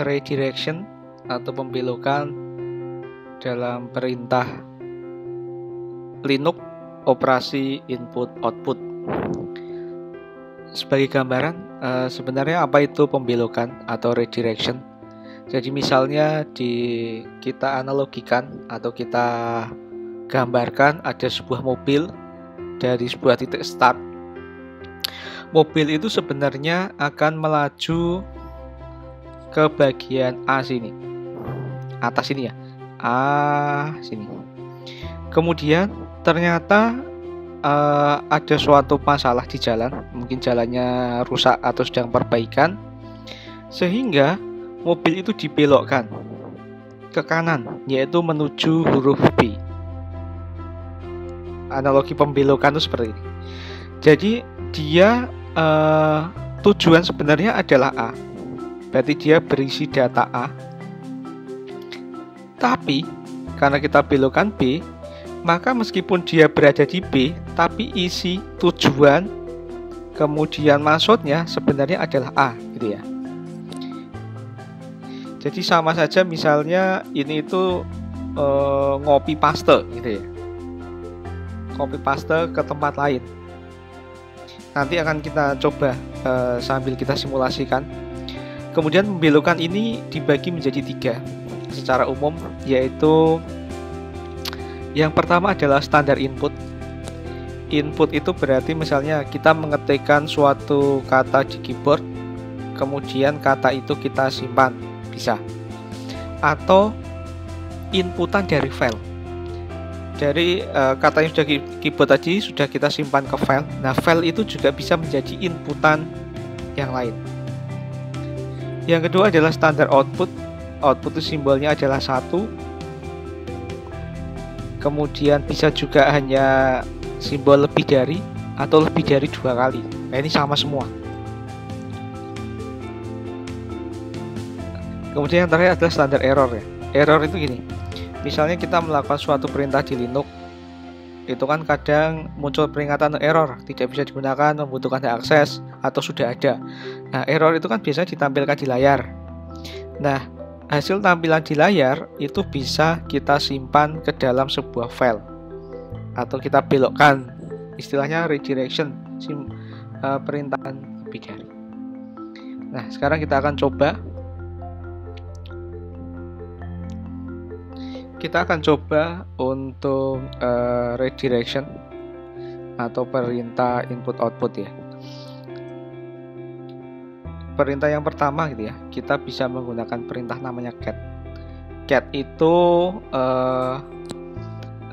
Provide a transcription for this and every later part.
redirection atau pembelokan dalam perintah Linux operasi input output. Sebagai gambaran, sebenarnya apa itu pembelokan atau redirection? Jadi misalnya kita analogikan atau kita gambarkan ada sebuah mobil dari sebuah titik start. Mobil itu sebenarnya akan melaju ke bagian A sini, atas sini ya, A sini. Kemudian ternyata ada suatu masalah di jalan, mungkin jalannya rusak atau sedang perbaikan, sehingga mobil itu dibelokkan ke kanan, yaitu menuju huruf B. Analogi pembelokan itu seperti ini. Jadi dia tujuan sebenarnya adalah A, berarti dia berisi data A. Tapi karena kita belokkan B, maka meskipun dia berada di B, tapi isi tujuan kemudian maksudnya sebenarnya adalah A, gitu ya. Jadi sama saja misalnya ini itu ngopi paste, gitu ya. Copy paste ke tempat lain. Nanti akan kita coba sambil kita simulasikan. Kemudian pembelokan ini dibagi menjadi 3 secara umum, yaitu yang pertama adalah standar input. Input itu berarti misalnya kita mengetikkan suatu kata di keyboard, kemudian kata itu kita simpan, bisa. Atau inputan dari file. Dari kata yang sudah keyboard tadi sudah kita simpan ke file. Nah, file itu juga bisa menjadi inputan yang lain. Yang kedua adalah standar output. Output itu simbolnya adalah 1. Kemudian bisa juga hanya simbol lebih dari atau lebih dari 2 kali. Nah, ini sama semua. Kemudian yang terakhir adalah standar error ya. Error itu gini. Misalnya kita melakukan suatu perintah di Linux, itu kan kadang muncul peringatan error, tidak bisa digunakan, membutuhkan akses, atau sudah ada. Nah, error itu kan biasanya ditampilkan di layar. Nah, hasil tampilan di layar itu bisa kita simpan ke dalam sebuah file, atau kita belokkan, istilahnya redirection, perintahan lebih dari. Nah, sekarang kita akan coba. Kita akan coba untuk redirection atau perintah input output ya. Perintah yang pertama gitu ya, kita bisa menggunakan perintah namanya cat. Cat itu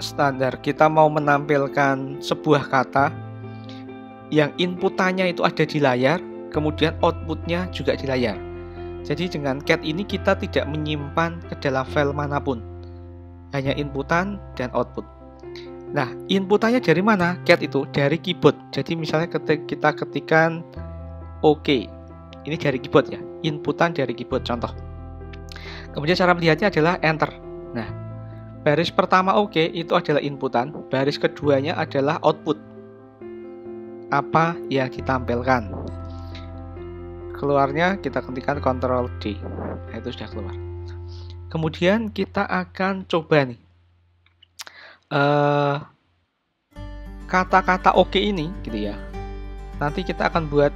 standar, kita mau menampilkan sebuah kata yang inputannya itu ada di layar, kemudian outputnya juga di layar. Jadi dengan cat ini kita tidak menyimpan ke dalam file manapun, hanya inputan dan output. Nah, inputannya dari mana? Cat itu dari keyboard. Jadi misalnya kita ketikkan OK, ini dari keyboard ya, inputan dari keyboard contoh. Kemudian cara melihatnya adalah enter. Nah, baris pertama OK itu adalah inputan, baris keduanya adalah output, apa yang ditampilkan. Keluarnya kita ketikkan Ctrl D, nah, itu sudah keluar. Kemudian kita akan coba nih kata-kata OK ini gitu ya. Nanti kita akan buat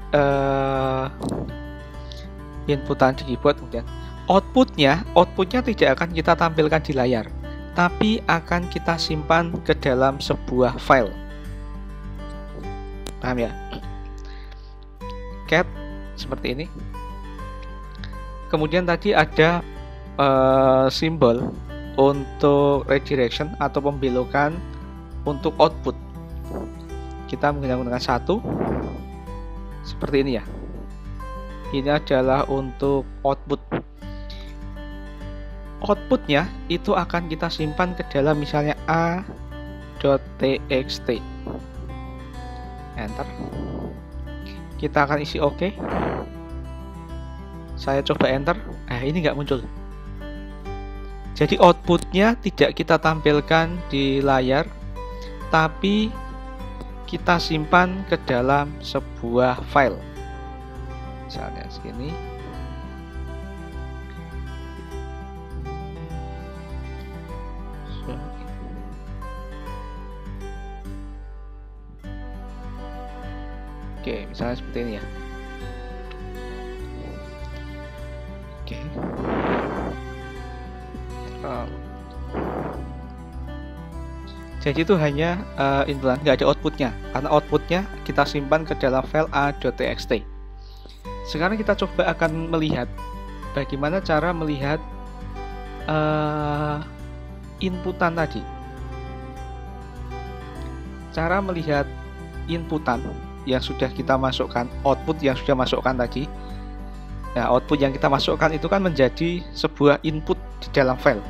inputan di keyboard, kemudian outputnya tidak akan kita tampilkan di layar, tapi akan kita simpan ke dalam sebuah file. Paham ya? Cat seperti ini. Kemudian tadi ada simbol untuk redirection atau pembelokan untuk output. Kita menggunakan 1 seperti ini ya. Ini adalah untuk output. Outputnya itu akan kita simpan ke dalam misalnya a.txt. Enter. Kita akan isi OK. Saya coba enter. Ini nggak muncul. Jadi outputnya tidak kita tampilkan di layar, tapi kita simpan ke dalam sebuah file. Misalnya segini. Oke, misalnya seperti ini ya. Oke. Jadi itu hanya inputan, nggak ada outputnya, karena outputnya kita simpan ke dalam file a.txt. Sekarang kita coba akan melihat bagaimana cara melihat inputan tadi. Cara melihat inputan yang sudah kita masukkan, output yang sudah masukkan tadi. Nah, output yang kita masukkan itu kan menjadi sebuah input di dalam file.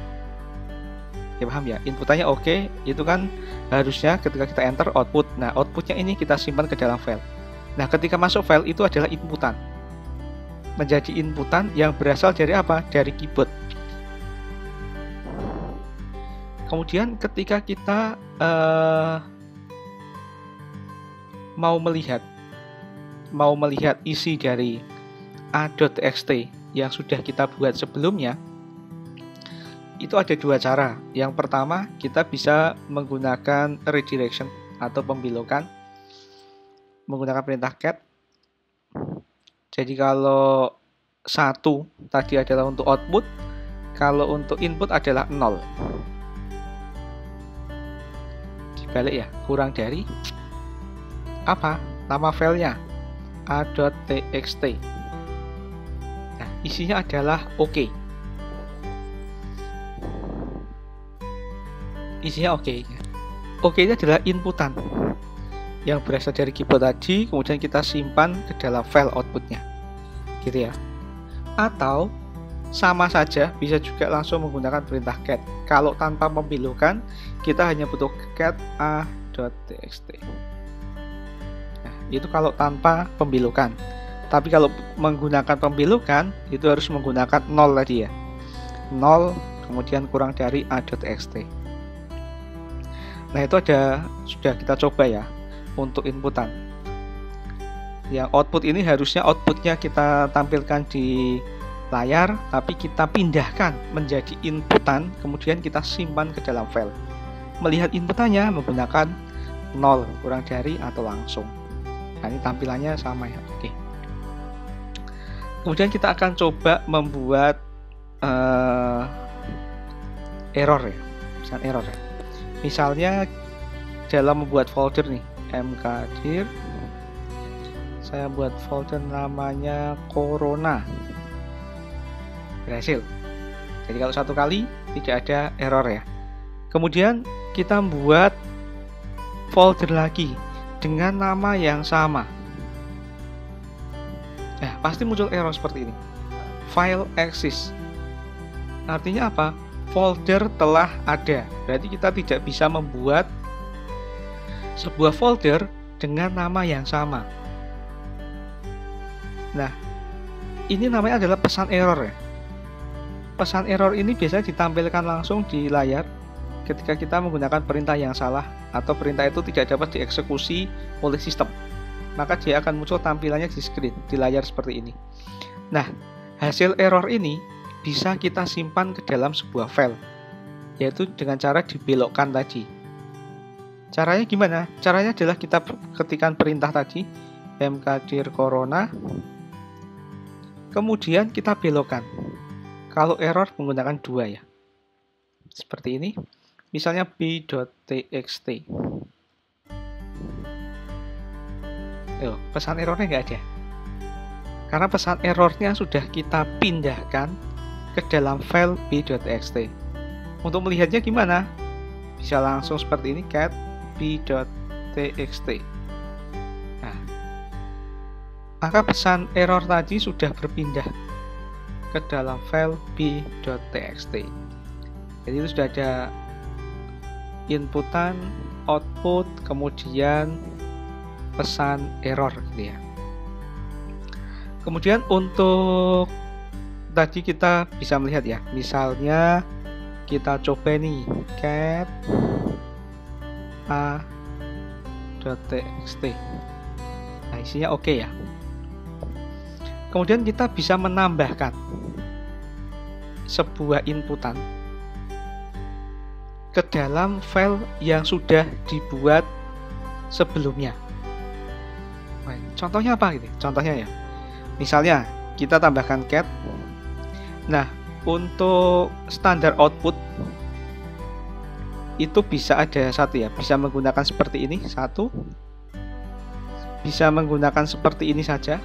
Ya paham ya? Inputannya oke, itu kan harusnya ketika kita enter output. Nah, outputnya ini kita simpan ke dalam file. Nah, ketika masuk file itu adalah inputan. Menjadi inputan yang berasal dari apa? Dari keyboard. Kemudian ketika kita mau melihat isi dari a.txt yang sudah kita buat sebelumnya, itu ada dua cara. Yang pertama, kita bisa menggunakan redirection atau pembelokan menggunakan perintah cat. Jadi kalau 1 tadi adalah untuk output, kalau untuk input adalah 0. Dibalik ya, kurang dari apa? Nama filenya a.txt. Nah, isinya adalah oke. Isinya oke. Oke ini adalah inputan yang berasal dari keyboard tadi, kemudian kita simpan ke dalam file outputnya, gitu ya. Atau sama saja, bisa juga langsung menggunakan perintah cat. Kalau tanpa membelokan, kita hanya butuh cat a.txt. Nah, itu kalau tanpa pembelokan. Tapi kalau menggunakan pembelokan, itu harus menggunakan 0 tadi ya. 0 kemudian kurang dari a.txt. Nah, itu sudah kita coba ya untuk inputan. Yang output ini harusnya outputnya kita tampilkan di layar, tapi kita pindahkan menjadi inputan, kemudian kita simpan ke dalam file. Melihat inputannya menggunakan 0 kurang dari atau langsung. Nah, ini tampilannya sama ya. Oke. Kemudian kita akan coba membuat error ya. Misalnya error ya. Misalnya dalam membuat folder nih, mkdir, saya buat folder namanya corona. Berhasil. Jadi kalau satu kali tidak ada error ya. Kemudian kita buat folder lagi dengan nama yang sama. Nah, pasti muncul error seperti ini. File exists. Artinya apa? Folder telah ada. Berarti kita tidak bisa membuat sebuah folder dengan nama yang sama. Nah, ini namanya adalah pesan error ya. Pesan error ini biasanya ditampilkan langsung di layar ketika kita menggunakan perintah yang salah atau perintah itu tidak dapat dieksekusi oleh sistem. Maka dia akan muncul tampilannya di screen, di layar seperti ini. Nah, hasil error ini bisa kita simpan ke dalam sebuah file, yaitu dengan cara dibelokkan tadi. Caranya gimana? Caranya adalah kita ketikkan perintah tadi, mkdir corona, kemudian kita belokkan. Kalau error menggunakan 2 ya. Seperti ini. Misalnya b.txt. Pesan errornya nggak ada. Karena pesan errornya sudah kita pindahkan ke dalam file b.txt. Untuk melihatnya gimana? Bisa langsung seperti ini, cat b.txt. Nah, maka pesan error tadi sudah berpindah ke dalam file b.txt. Jadi itu sudah ada inputan, output, kemudian pesan error gitu ya. Kemudian untuk tadi kita bisa melihat ya, misalnya kita coba nih cat a.txt. Nah, isinya oke ya. Kemudian kita bisa menambahkan sebuah inputan ke dalam file yang sudah dibuat sebelumnya. Contohnya apa gitu? Contohnya ya, misalnya kita tambahkan cat. Nah, untuk standar output itu bisa ada satu ya, bisa menggunakan seperti ini satu, bisa menggunakan seperti ini saja,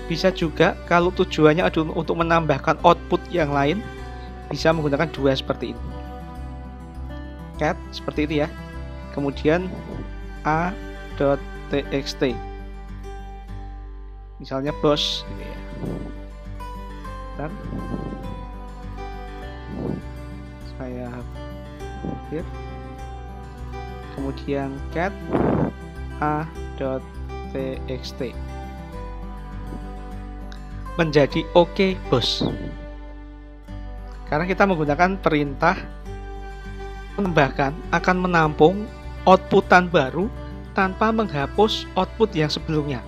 bisa juga kalau tujuannya adalah untuk menambahkan output yang lain, bisa menggunakan dua seperti ini, cat seperti ini ya, kemudian a.txt, misalnya boss gitu ya. Bentar, saya hapus, kemudian cat a.txt menjadi oke bos, karena kita menggunakan perintah menambahkan akan menampung outputan baru tanpa menghapus output yang sebelumnya.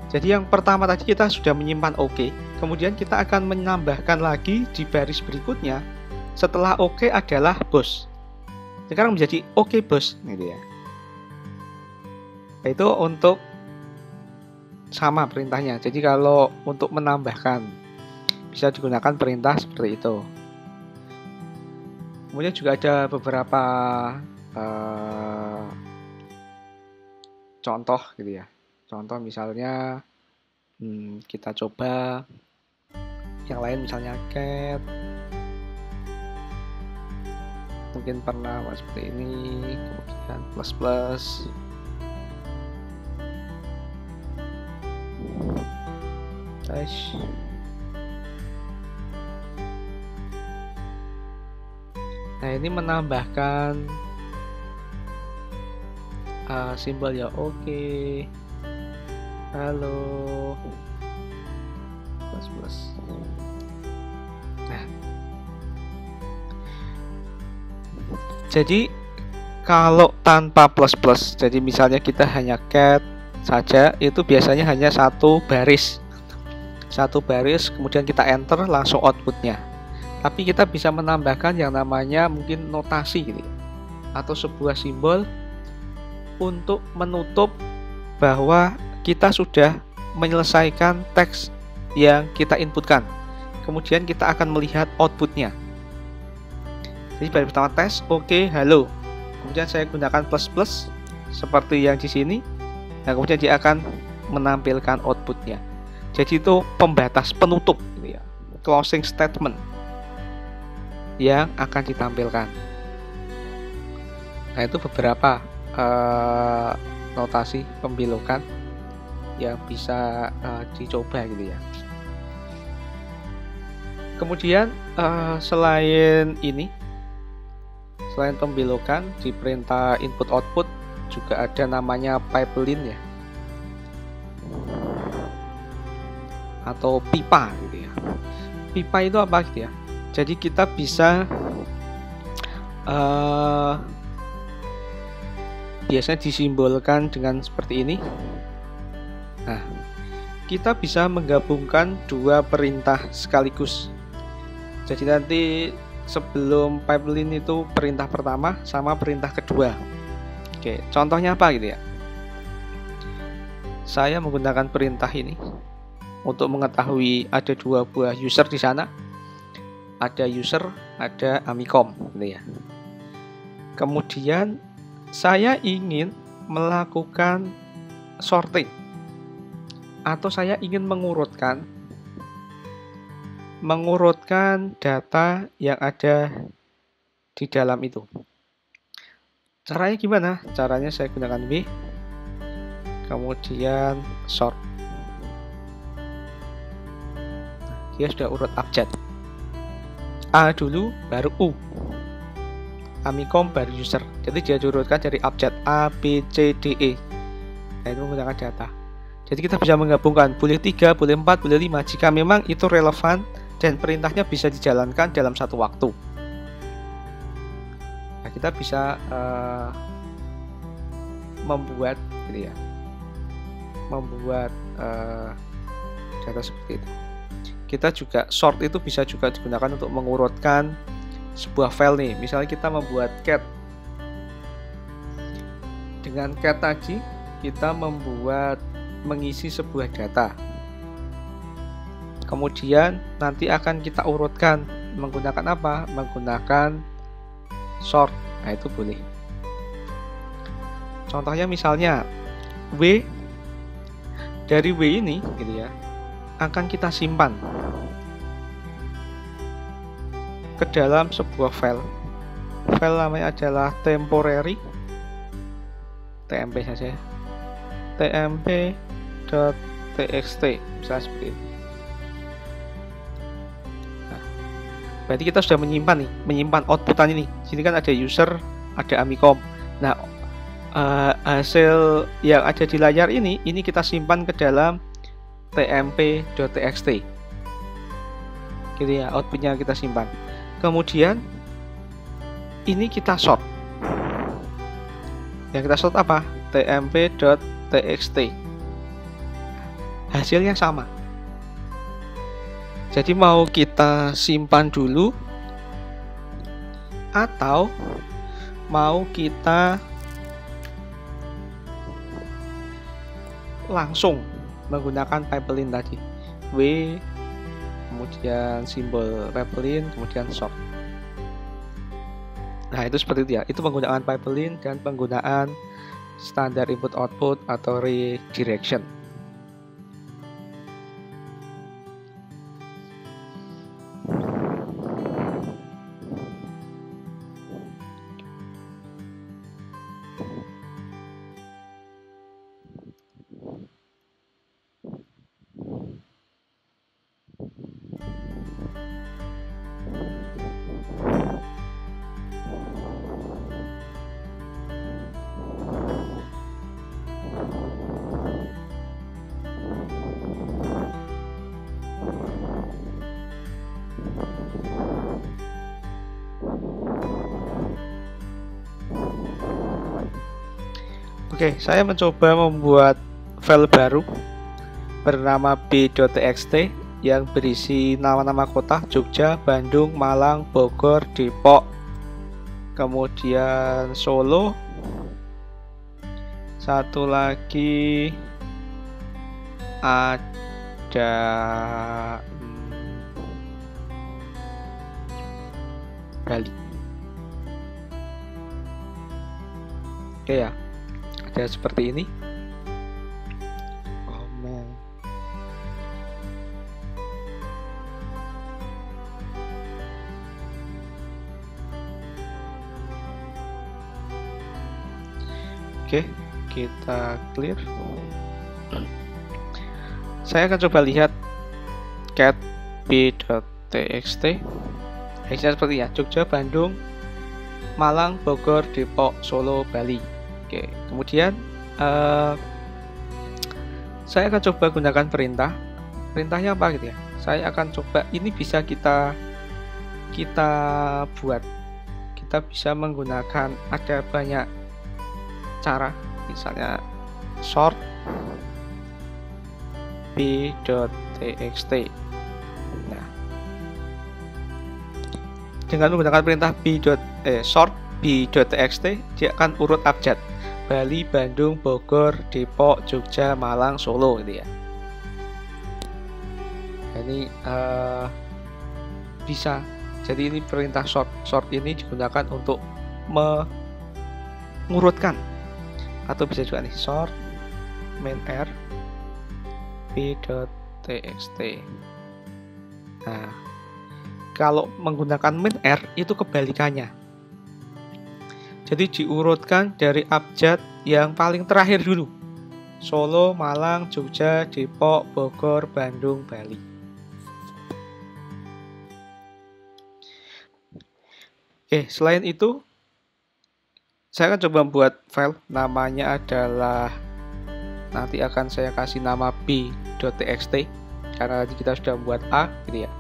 Jadi yang pertama tadi kita sudah menyimpan oke, kemudian kita akan menambahkan lagi di baris berikutnya setelah oke adalah bos. Sekarang menjadi oke bos gitu ya. Itu untuk sama perintahnya. Jadi kalau untuk menambahkan bisa digunakan perintah seperti itu. Kemudian juga ada beberapa contoh gitu ya. Contoh misalnya kita coba yang lain, misalnya cat, mungkin pernah seperti ini, kemudian plus plus, dash, nah ini menambahkan simbol ya, oke, halo, plus plus. Nah, jadi kalau tanpa plus plus, jadi misalnya kita hanya cat saja, itu biasanya hanya satu baris, kemudian kita enter langsung outputnya. Tapi kita bisa menambahkan yang namanya mungkin notasi gitu, atau sebuah simbol untuk menutup bahwa kita sudah menyelesaikan teks yang kita inputkan. Kemudian kita akan melihat outputnya. Jadi baris pertama tes, oke, halo. Kemudian saya gunakan plus plus seperti yang di sini. Nah, kemudian dia akan menampilkan outputnya. Jadi itu pembatas, penutup gitu ya, closing statement yang akan ditampilkan. Nah, itu beberapa notasi pembelokan yang bisa dicoba gitu ya. Kemudian selain ini, selain pembelokan di perintah input output juga ada namanya pipeline ya, atau pipa gitu ya. Pipa itu apa gitu ya? Jadi kita bisa biasanya disimbolkan dengan seperti ini. Nah, kita bisa menggabungkan dua perintah sekaligus. Jadi nanti sebelum pipeline itu perintah pertama sama perintah kedua. Oke, contohnya apa gitu ya? Saya menggunakan perintah ini untuk mengetahui ada dua buah user di sana. Ada user, ada Amicom gitu ya. Kemudian saya ingin melakukan sorting, atau saya ingin mengurutkan data yang ada di dalam itu. Caranya gimana? Caranya saya gunakan B, kemudian sort. Dia sudah urut abjad. A dulu, baru U. Amicom baru user. Jadi dia diurutkan dari abjad A, B, C, D, E. Nah, itu menggunakan data. Jadi kita bisa menggabungkan, boleh 3, boleh 4, boleh 5 jika memang itu relevan dan perintahnya bisa dijalankan dalam satu waktu. Nah, kita bisa membuat gitu ya, membuat data seperti itu. Kita juga sort itu bisa juga digunakan untuk mengurutkan sebuah file nih. Misalnya kita membuat cat. Dengan cat tadi kita mengisi sebuah data. Kemudian nanti akan kita urutkan menggunakan apa? Menggunakan sort. Nah, itu boleh. Contohnya misalnya W, dari W ini gitu ya, akan kita simpan ke dalam sebuah file. File namanya adalah temporary, tmp saja, tmp.txt, misalnya seperti ini. Nah, berarti kita sudah menyimpan outputan ini. Sini kan ada user, ada Amicom. Nah, hasil yang ada di layar ini kita simpan ke dalam tmp.txt, gitu ya, outputnya kita simpan. Kemudian ini kita sort. Yang kita sort apa? tmp.txt. Hasilnya sama. Jadi mau kita simpan dulu atau mau kita langsung menggunakan pipeline tadi, W, kemudian simbol pipeline, kemudian sort. Nah, itu seperti itu ya. Itu penggunaan pipeline dan penggunaan standar input output atau redirection. Oke, saya mencoba membuat file baru bernama b.txt yang berisi nama-nama kota Jogja, Bandung, Malang, Bogor, Depok, kemudian Solo, satu lagi ada Bali. Oke ya, ada seperti ini. Oke, kita clear. Saya akan coba lihat cat b.txt. Hasilnya seperti ya, Jogja, Bandung, Malang, Bogor, Depok, Solo, Bali. Oke, kemudian saya akan coba gunakan perintah. Perintahnya apa gitu ya? Saya akan coba, ini bisa kita buat. Kita bisa menggunakan, ada banyak cara, misalnya sort b.txt. Nah, dengan menggunakan perintah sort b.txt, dia akan urut abjad Bali, Bandung, Bogor, Depok, Jogja, Malang, Solo gitu ya. Ini bisa. Jadi ini perintah sort ini digunakan untuk mengurutkan, atau bisa juga nih sort main_r b.txt. Nah, kalau menggunakan main_r itu kebalikannya. Jadi diurutkan dari abjad yang paling terakhir dulu. Solo, Malang, Jogja, Depok, Bogor, Bandung, Bali. Oke, selain itu saya akan coba membuat file, namanya adalah, nanti akan saya kasih nama b.txt karena kita sudah membuat A gitu ya.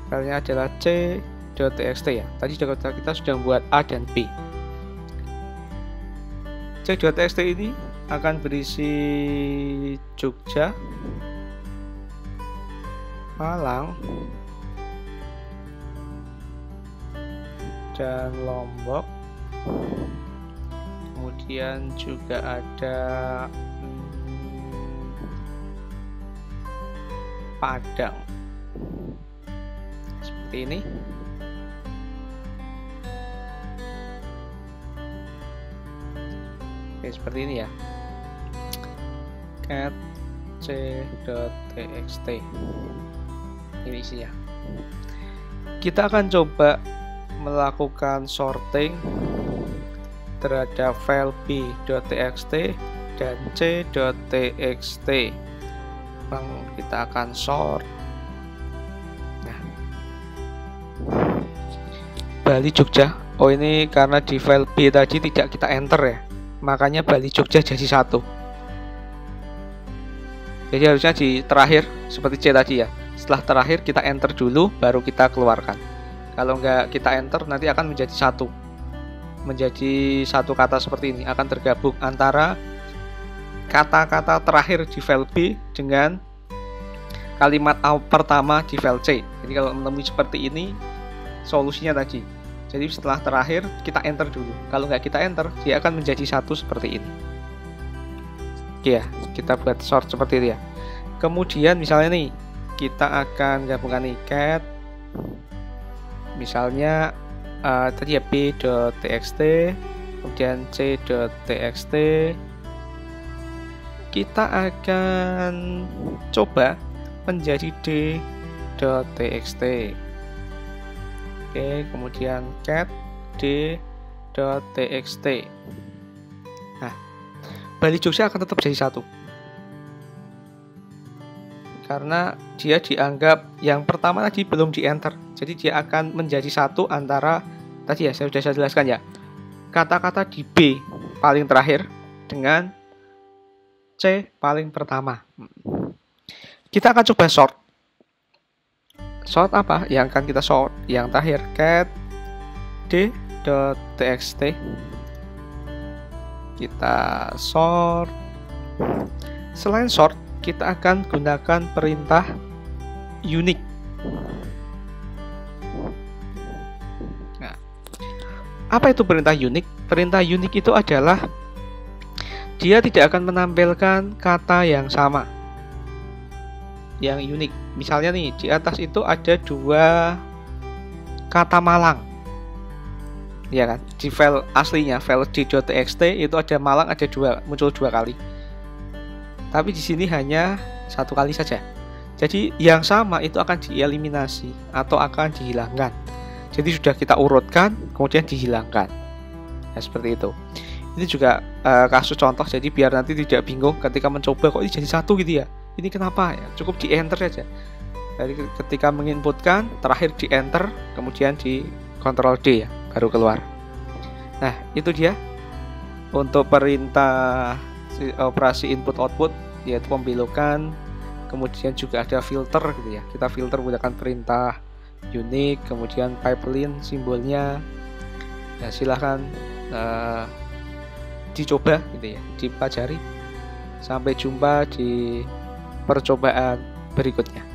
Filenya adalah c.txt ya. Tadi kita sudah membuat A dan B. C.txt ini akan berisi Jogja, Malang, dan Lombok, kemudian juga ada Padang seperti ini. Oke, seperti ini ya, cat c.txt ini isinya. Kita akan coba melakukan sorting terhadap file b.txt dan c.txt. Kita akan sort. Nah, Bali Jogja. Oh, ini karena di file B tadi tidak kita enter ya, makanya Bali Jogja jadi 1. Jadi harusnya di terakhir seperti C tadi ya. Setelah terakhir kita enter dulu, baru kita keluarkan. Kalau nggak kita enter, nanti akan menjadi 1. Menjadi satu kata seperti ini, akan tergabung antara kata-kata terakhir di file B dengan kalimat pertama di file C. Jadi kalau menemui seperti ini solusinya tadi. Jadi setelah terakhir kita enter dulu. Kalau nggak kita enter, dia akan menjadi 1 seperti ini. Oke ya, kita buat sort seperti itu ya. Kemudian misalnya nih, kita akan gabungkan nih cat, misalnya tadi ya b.txt, kemudian c.txt. Kita akan coba menjadi d.txt. Oke, kemudian cat d.txt. Nah, Bali Jogja akan tetap jadi 1 karena dia dianggap yang pertama tadi belum di enter. Jadi dia akan menjadi 1 antara tadi ya, saya sudah jelaskan ya, kata-kata di B paling terakhir dengan C paling pertama. Kita akan coba sort. Sort apa? Yang akan kita sort yang terakhir, cat d.txt. Kita sort. Selain sort, kita akan gunakan perintah unique. Nah, apa itu perintah unique? Perintah unique itu adalah dia tidak akan menampilkan kata yang sama, yang unik. Misalnya nih, di atas itu ada 2 kata Malang, ya kan? Di file aslinya, file d.txt itu ada Malang, ada 2, muncul 2 kali. Tapi di sini hanya 1 kali saja. Jadi yang sama itu akan dieliminasi atau akan dihilangkan. Jadi sudah kita urutkan, kemudian dihilangkan. Ya, seperti itu. Ini juga kasus contoh, jadi biar nanti tidak bingung ketika mencoba kok ini jadi 1 gitu ya. Ini kenapa ya? Cukup di enter saja. Jadi ketika menginputkan, terakhir di enter, kemudian di Ctrl D ya, baru keluar. Nah, itu dia untuk perintah operasi input output, yaitu pembelokan. Kemudian juga ada filter gitu ya. Kita filter menggunakan perintah unique, kemudian pipeline simbolnya. Ya, silahkan dicoba gitu ya, dipelajari. Sampai jumpa di percobaan berikutnya.